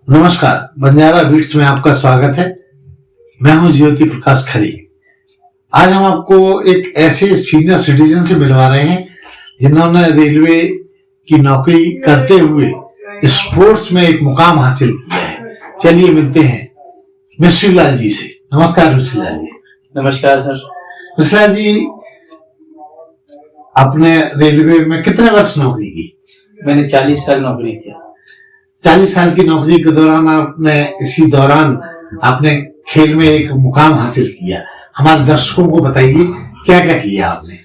नमस्कार, बंजारा बीट्स में आपका स्वागत है। मैं हूं ज्योति प्रकाश खरी। आज हम आपको एक ऐसे सीनियर सिटीजन से मिलवा रहे हैं जिन्होंने रेलवे की नौकरी करते हुए स्पोर्ट्स में एक मुकाम हासिल किया है। चलिए मिलते हैं मिश्री लाल जी से। नमस्कार मिश्री लाल जी। नमस्कार सर। मिश्री लाल जी, आपने रेलवे में कितने वर्ष नौकरी की? मैंने 40 साल नौकरी किया। 40 साल की नौकरी के दौरान इसी दौरान आपने खेल में एक मुकाम हासिल किया। हमारे दर्शकों को बताइए क्या क्या किया आपने?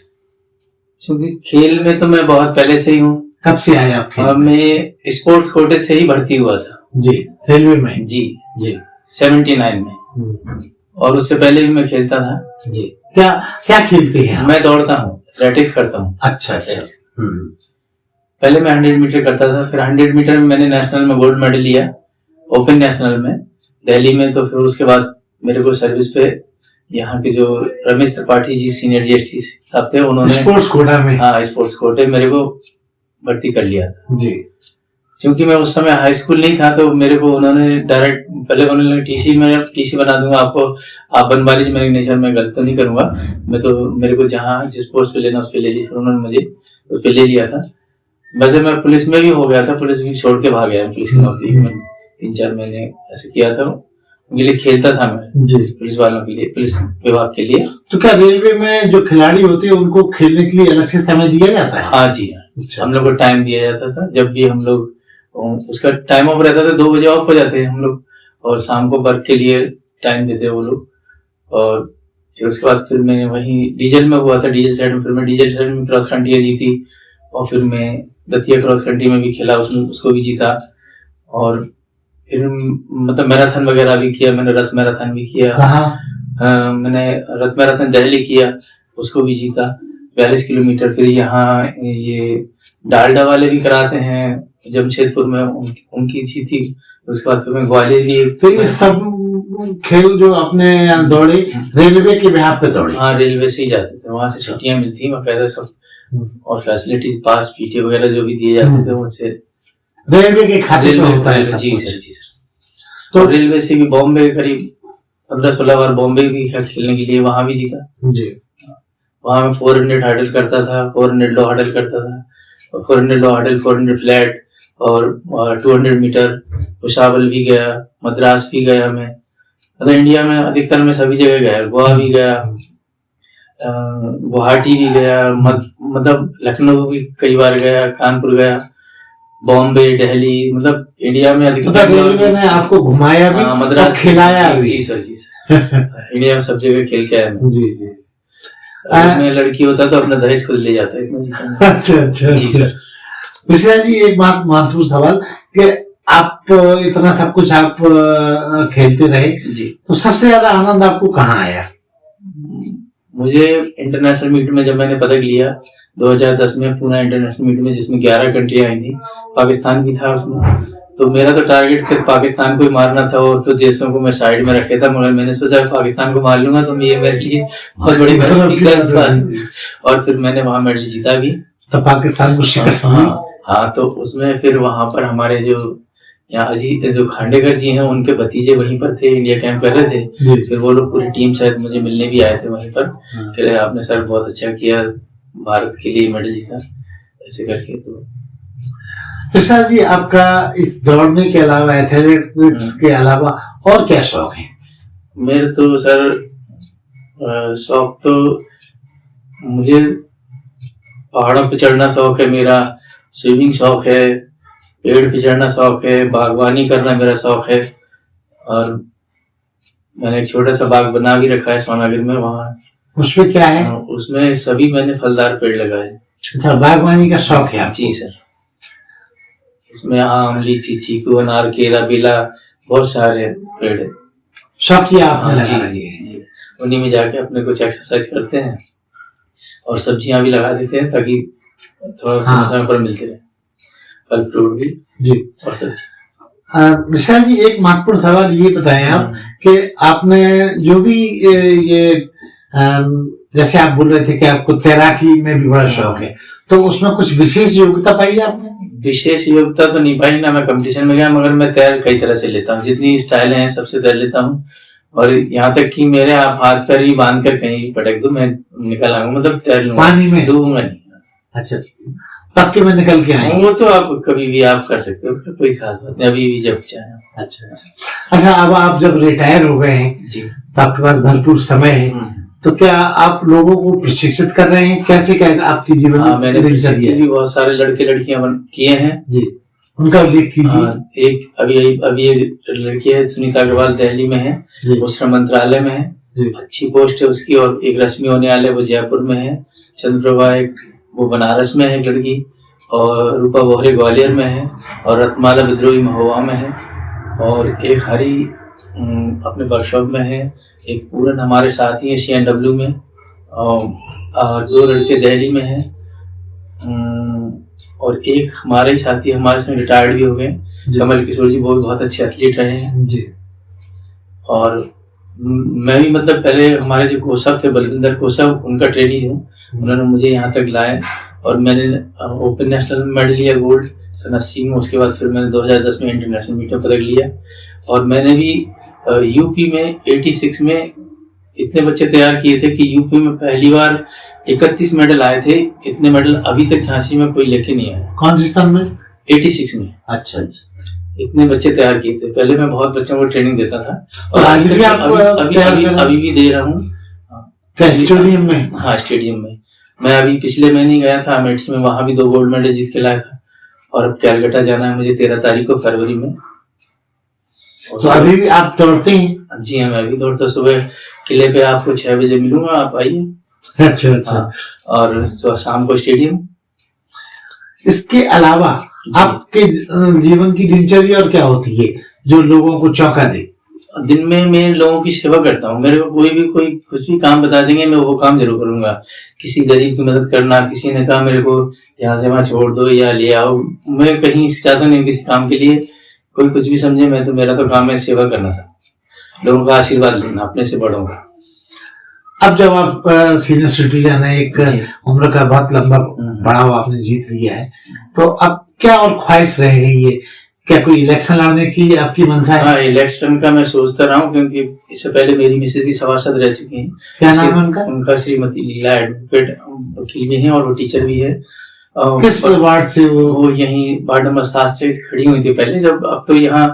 क्योंकि खेल में तो मैं बहुत पहले से ही हूँ। कब से आए आप खेल? मैं स्पोर्ट्स कोटे से ही भर्ती हुआ था। जी, रेलवे में? जी जी 79 में। और उससे पहले भी मैं खेलता था। जी, क्या क्या खेलते हैं आप? मैं दौड़ता हूँ, एथलेटिक्स करता हूँ। अच्छा। पहले मैं 100 मीटर करता था, फिर 100 मीटर में मैंने नेशनल में गोल्ड मेडल लिया, ओपन नेशनल में दिल्ली में। तो फिर उसके बाद मेरे को सर्विस पे यहाँ के जो रमेश त्रिपाठी जी सीनियर जीएसटी साहब थे, उन्होंने स्पोर्ट्स कोटा में? हाँ, स्पोर्ट्स कोटे मेरे को भर्ती कर लिया था। जी, क्योंकि मैं उस समय हाई स्कूल नहीं था, तो मेरे को उन्होंने डायरेक्ट पहले उन्होंने टीसी बना दूंगा आपको, आप बनवा लीजिए। मैंने नहीं सर, मैं गलत तो नहीं करूंगा, मैं तो मेरे को जहाँ जिस पोस्ट पे लेना उस पे ले लीजिए। फिर उन्होंने मुझे उस पे ले लिया था। वैसे मैं पुलिस में भी हो गया था, पुलिस भी छोड़ के भाग गया। पुलिस की नौकरी में 3-4 महीने ऐसे किया था, उनके लिए खेलता था मैं। जी, पुलिस वालों के लिए, पुलिस विभाग के लिए। तो क्या रेलवे में जो खिलाड़ी होते हैं उनको खेलने के लिए अलग से समय दिया जाता है? हाँ जी, अच्छा, हम लोग को टाइम दिया जाता था। जब भी हम लोग, उसका टाइम ऑफ रहता था, 2 बजे ऑफ हो जाते हैं हम लोग, और शाम को वर्क के लिए टाइम देते वो लोग। और फिर उसके बाद फिर मैं वहीं डीजल में हुआ था, डीजल साइड में। फिर मैं डीजल साइड में क्रॉस कंट्री जीती, और फिर मैं दतिया क्रॉस कंट्री में भी खेला, उसमें उसको भी जीता। और फिर मतलब मैराथन वगैरह भी किया मैंने, रथ मैराथन भी किया। कहाँ? मैंने रथ मैराथन दिल्ली किया, उसको भी जीता 42 किलोमीटर। फिर यहाँ ये डालडा वाले भी कराते हैं जमशेदपुर में, उनकी जीती। उसके बाद फिर मैं ग्वालियर भी। तो ये सब खेल जो आपने दौड़े रेलवे के बिहाफ पे दौड़े? हाँ, रेलवे से ही जाते थे, वहां से छुट्टियां मिलती बाकायदा सब, और फैसिलिटीज पास पीटी वगैरह जो भी दिए जाते थे उनसे रेलवे के खाते पे होता है सब जी कुछ। सर, जी सर। तो रेलवे से भी बॉम्बे करीब 15-16 बार बॉम्बे भी खेलने के लिए, वहां भी जीता जी। वहां में 400 हर्डल करता था, 400 लो हर्डल करता था, 400 लो हर्डल, 400 फ्लैट, और 200 मीटर। भुसावल भी गया, मद्रास भी गया मैं। मतलब इंडिया में अधिकतर में सभी जगह गया, गोवा भी गया, गुवाहाटी भी गया, मतलब लखनऊ भी कई बार गया, कानपुर गया, बॉम्बे, दिल्ली, मतलब इंडिया में अधिकतर। रेलवे ने आपको घुमाया भी, मद्रास खिलाया भी? जी सर, जी सर। इंडिया में सब जगह खेल के आया मैं। जी। मैं लड़की होता तो अपना दहेज खुद ले जाता है। अच्छा जी सर। मिश्रा जी, एक बात महत्वपूर्ण सवाल कि आप इतना सब कुछ आप खेलते रहे जी, तो सबसे ज्यादा आनंद आपको कहाँ आया? मुझे इंटरनेशनल मीट में जब मैंने पदक लिया 2010 में, पूना इंटरनेशनल मीट में, जिसमें 11 कंट्रियां आई थी, पाकिस्तान भी था उसमें। तो मेरा तो टारगेट सिर्फ पाकिस्तान को ही मारना था, और तो देशों को मैं साइड में रखे था। मगर मैंने सोचा पाकिस्तान को मार लूंगा तो ये मेरे लिए बहुत बड़ी बात थी। और फिर मैंने वहां मेडल जीता भी, तो पाकिस्तान को शिकस्त दी। हाँ, तो उसमें फिर वहां पर हमारे जो यहाँ अजीत जो खांडेकर जी हैं, उनके भतीजे वहीं पर थे, इंडिया कैंप कर रहे थे। फिर वो लोग पूरी टीम शायद मुझे मिलने भी आए थे वहीं पर। कह आपने सर बहुत अच्छा किया, भारत के लिए मेडल जीता, ऐसे करके। तो मिश्रा जी, आपका इस दौड़ने के अलावा, एथलेटिक्स के अलावा और क्या शौक है? मेरे तो सर शौक तो, मुझे पहाड़ों पे चढ़ना शौक है मेरा, स्विमिंग शौक है, पेड़ पे चढ़ना शौक है, बागवानी करना मेरा शौक है। और मैंने एक छोटा सा बाग बना भी रखा है सोनागिर में। वहाँ उसमें क्या है? उसमें सभी मैंने फलदार पेड़ लगाए। अच्छा, बागवानी का शौक है आपको? जी सर। इसमें आम, लीची, चीकू, अनार, केला, बेला, बहुत सारे पेड़ है। शौक किया आपने? जी। उन्हीं में जाके अपने कुछ एक्सरसाइज करते हैं, और सब्जियां भी लगा देते हैं ताकि थोड़ा समय पर मिलते रहे, फल फ्रूट भी जी, और सब्जी। मिश्रा जी, एक महत्वपूर्ण सवाल ये बताएं आप कि आपने जो भी ये जैसे आप बोल रहे थे कि आपको तैराकी में भी बड़ा शौक है, तो उसमें कुछ विशेष योग्यता पाई आपने? विशेष योग्यता तो नहीं पाई ना, मैं कंपटीशन में गया, मगर मैं तैर कई तरह से लेता हूँ, जितनी स्टाइलें हैं सबसे तैर लेता हूँ। और यहाँ तक कि मेरे आप हाथ पैर भी बांध कर कहीं भी पटक दो, मैं निकल आऊंगा, मतलब तैर लूंगा, पानी में डूबूंगा नहीं। अच्छा, पक्के में निकल के आए? वो तो आप कभी भी आप कर सकते हो, उसका कोई खास बात नहीं, अभी भी जब चाहे। अच्छा, अब आप जब रिटायर हो गए हैं जी, तो आपके पास भरपूर समय है, तो क्या आप लोगों को प्रशिक्षित कर रहे हैं? कैसे कैसे आपकी जीवन में? मैंने प्रशिक्षित भी बहुत सारे लड़के लड़कियां किए हैं जी, उनका उल्लेख कीजिए। एक अभी एक लड़की है सुनीता अग्रवाल, दिल्ली में है, वो श्रम मंत्रालय में है, अच्छी पोस्ट है उसकी। और एक रश्मि होने वो जयपुर में है, चंद्रप्रभा एक वो बनारस में है एक लड़की, और रूपा बोहरे ग्वालियर में है, और रत्नमाला विद्रोही महोबा में है, और एक हरी अपने वर्कशॉप में है, एक पूरन हमारे साथी है CNW में, और 2 लड़के दिल्ली में है, और एक हमारे साथी हमारे संग रिटायर्ड भी हो गए, कमल किशोर जी, वो भी बहुत अच्छे एथलीट रहे हैं जी। और मैं भी मतलब पहले हमारे जो कोसब थे, बलविंदर कोसब, उनका ट्रेनिंग हूँ, उन्होंने मुझे यहाँ तक लाया, और मैंने ओपन नेशनल मेडल लिया गोल्ड सन 80 में। उसके बाद फिर मैंने 2010 में इंटरनेशनल मीट में पदक लिया, और मैंने भी यूपी में 86 में इतने बच्चे तैयार किए थे कि यूपी में पहली बार 31 मेडल आए थे। इतने मेडल अभी तक झांसी में कोई लेके नहीं आया। कौन सी सन में? 86 में। अच्छा, इतने बच्चे तैयार किए थे। पहले मैं बहुत बच्चों को ट्रेनिंग देता था, और आज भी आपको अभी भी दे रहा हूँ। स्टेडियम में? हाँ, स्टेडियम में। मैं अभी पिछले महीने गया था अमेठी में, वहां भी 2 गोल्ड मेडल जीत के लाया था, और अब कैलकाटा जाना है मुझे 13 तारीख को फरवरी में। तो अभी भी आप दौड़ते हैं? जी हाँ, मैं भी दौड़ता। सुबह किले पे आपको 6 बजे मिलूंगा, आप आइए। अच्छा। और शाम को स्टेडियम। इसके अलावा आपके जीवन की दिनचर्या और क्या होती है जो लोगों को चौंका दे? दिन में मैं लोगों की सेवा करता हूँ। मेरे को कोई कुछ भी काम बता देंगे, मैं वो काम जरूर करूंगा। किसी गरीब की मदद करना, किसी ने कहा मेरे को यहाँ से वहां छोड़ दो या ले आओ, मैं कहीं चाहता नहीं किसी काम के लिए, कोई कुछ भी समझे, मैं तो मेरा तो काम है सेवा करना, सब लोगों का आशीर्वाद लेना, अपने से बड़ों का। अब जब आप सीनियर सिटीजन है, एक उम्र का बहुत लंबा पड़ाव आपने जीत लिया है, तो अब क्या और ख्वाहिश रह गई है? क्या कोई इलेक्शन लड़ने की आपकी मंशा है? हाँ, इलेक्शन का मैं सोचता रहा हूँ, क्योंकि इससे पहले मेरी मिसेज भी सभासद रह चुकी हैं। क्या नाम है उनका? उनका श्रीमती लीला, एडवोकेट वकील भी है, और वो टीचर भी है। किस वार्ड से? वो यही वार्ड नंबर 7 से खड़ी हुई थी पहले, जब अब तो यहाँ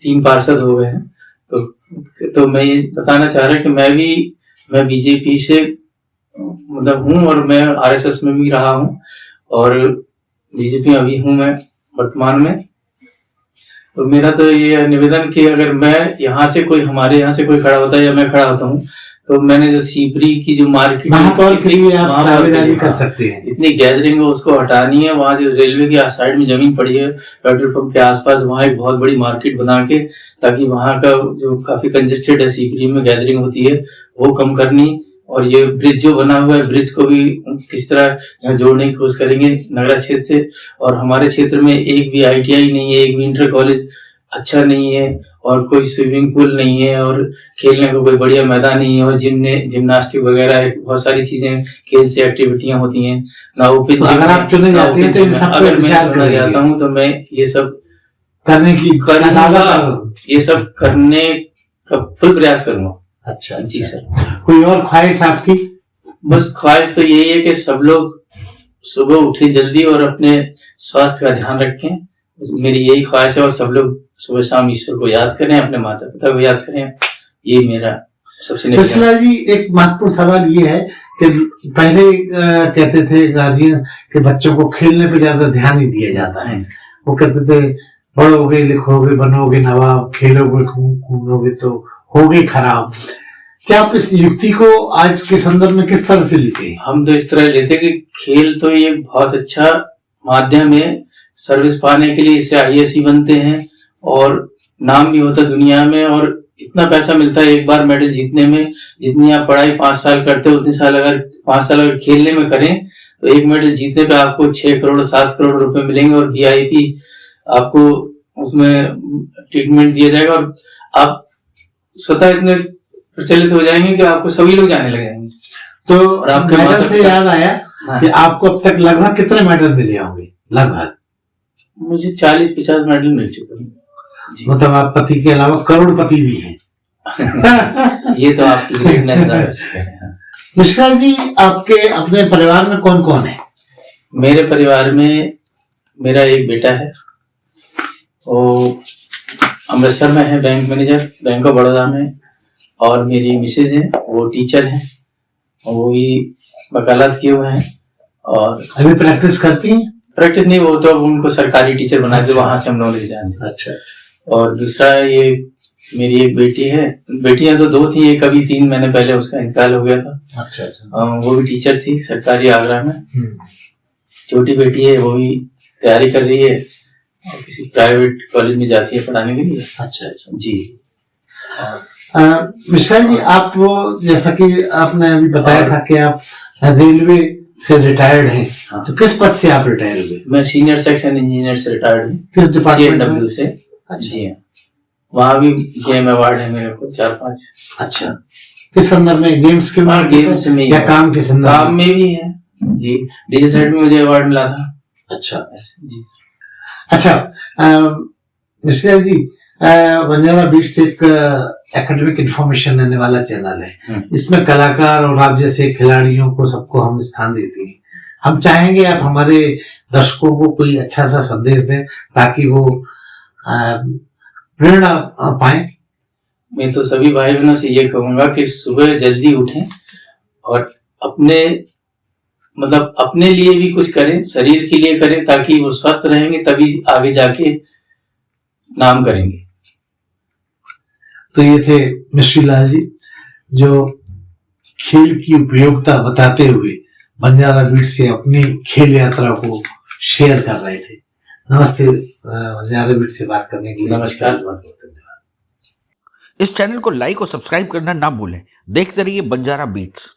3 पार्षद हो गए हैं। तो मैं ये बताना चाह रहा कि मैं बीजेपी से मतलब हूँ, और मैं RSS में भी रहा हूँ, और बीजेपी में अभी हूँ मैं वर्तमान में। तो मेरा तो ये निवेदन कि अगर मैं हमारे यहाँ से कोई खड़ा होता है या मैं खड़ा होता हूँ, तो मैंने जो सीपरी की जो मार्केट महापौर के लिए आप दावेदारी कर सकते हैं। इतनी गैदरिंग है, उसको हटानी है। वहाँ जो रेलवे की साइड में जमीन पड़ी है पेट्रोल पंप के आसपास, वहाँ एक बहुत बड़ी मार्केट बना के, ताकि वहाँ का जो काफी कंजेस्टेड है सीपरी में गैदरिंग होती है, वो कम करनी। और ये ब्रिज जो बना हुआ है, ब्रिज को भी किस तरह यहाँ जोड़ने की कोशिश करेंगे नगरा क्षेत्र से। और हमारे क्षेत्र में एक भी ITI नहीं है, एक भी इंटर कॉलेज अच्छा नहीं है, और कोई स्विमिंग पूल नहीं है, और खेलने का कोई बढ़िया मैदान नहीं है, और जिम्नास्टिक वगैरह बहुत सारी चीजें खेल से एक्टिविटियां होती हैं ना। ओपन जिम अगर आप चुने जाते हैं तो इन सब अगर मैं चुना जाता हूँ तो मैं ये सब करने की ये सब करने का फुल प्रयास करूंगा। अच्छा जी सर। कोई और ख्वाहिश आपकी? बस ख्वाहिश तो यही है कि सब लोग सुबह उठे जल्दी और अपने स्वास्थ्य का ध्यान रखें, मेरी यही ख्वाहिश है। और सब लोग सुबह शाम ईश्वर को याद करें, अपने माता पिता को याद करें, ये मेरा सबसे। कृष्णा जी, एक महत्वपूर्ण सवाल ये है कि पहले कहते थे गार्जियन के बच्चों को खेलने पे ज्यादा ध्यान नहीं दिया जाता है। वो कहते थे पढ़ोगे लिखोगे बनोगे नवाब, खेलोगे कूदोगे तो होगे खराब। क्या आप इस युक्ति को आज के संदर्भ में किस तरह से लेते हैं? हम तो इस तरह लेते हैं कि खेल तो ये बहुत अच्छा माध्यम है सर्विस पाने के लिए। इससे IAS बनते हैं और नाम भी होता है दुनिया में, और इतना पैसा मिलता है एक बार मेडल जीतने में। जितनी आप पढ़ाई 5 साल करते हो, उतनी साल अगर 5 साल अगर खेलने में करें तो एक मेडल जीतने पे आपको 6 करोड़ 7 करोड़ रुपए मिलेंगे, और VIP आपको उसमें ट्रीटमेंट दिया जाएगा, और आप स्वतः इतने प्रचलित हो जाएंगे कि आपको सभी लोग जाने लगेंगे। तो आपके मेडल से याद आया कि आपको अब तक लगभग कितने मेडल मिले होंगे? लगभग मुझे 40-50 मेडल मिल चुके हैं जी। मतलब आप पति के अलावा करोड़पति भी हैं। ये तो आपकी ग्रेटनेस कह रहे हैं। मिश्रा जी, आपके अपने परिवार में कौन कौन है? मेरे परिवार में मेरा एक बेटा है, वो अमृतसर में है, bank manager, bank of Baroda में। और मेरी मिसेज है, वो टीचर है, वो भी वकालत किए हुए हैं। और अभी प्रैक्टिस करती हैं? प्रैक्टिस नहीं, वो तो अब उनको सरकारी टीचर बना के वहां से हम लोग ले जाते हैं। अच्छा। और दूसरा, ये मेरी एक बेटी है, बेटियां तो 2 थी, एक अभी 3 महीने पहले उसका इंतकाल हो गया था। अच्छा। वो भी टीचर थी सरकारी आगरा में। छोटी बेटी है, वो भी तैयारी कर रही है और किसी प्राइवेट कॉलेज में जाती है पढ़ाने के लिए। अच्छा जी। मिश्रा जी, आप वो जैसा कि आपने अभी बताया था कि आप रेलवे से रिटायर्ड हैं। हाँ। तो किस पद से आप रिटायर हुए? मैं सीनियर सेक्शन इंजीनियर से रिटायर्ड हूँ। किस डिपार्टमेंट CNW से। जी हाँ, वहाँ भी GM अवार्ड है मेरे को 4-5। अच्छा, किस संदर्भ में? गेम्स के हाँ, गेम्स में या काम के संदर्भ? काम में भी है जी। डीजे साइड में मुझे अवार्ड मिला था। अच्छा जी। अच्छा, मिश्रा जी, बंजारा बीट्स एक एकेडमिक इंफॉर्मेशन देने वाला चैनल है। इसमें कलाकार और आप जैसे खिलाड़ियों को सबको हम स्थान देते हैं। हम चाहेंगे आप हमारे दर्शकों को कोई अच्छा सा संदेश दें ताकि वो प्रेरणा पाए। मैं तो सभी भाई बहनों से ये कहूंगा कि सुबह जल्दी उठें और अपने लिए भी कुछ करें, शरीर के लिए करें, ताकि वो स्वस्थ रहेंगे, तभी आगे जाके नाम करेंगे। तो ये थे मिश्री लाल जी, जो खेल की उपयोगिता बताते हुए बंजारा बीट्स से अपनी खेल यात्रा को शेयर कर रहे थे। नमस्ते, बंजारा बीट्स से बात करने के लिए नमस्कार। धन्यवाद। इस चैनल को लाइक और सब्सक्राइब करना ना भूलें। देखते रहिए बंजारा बीट्स।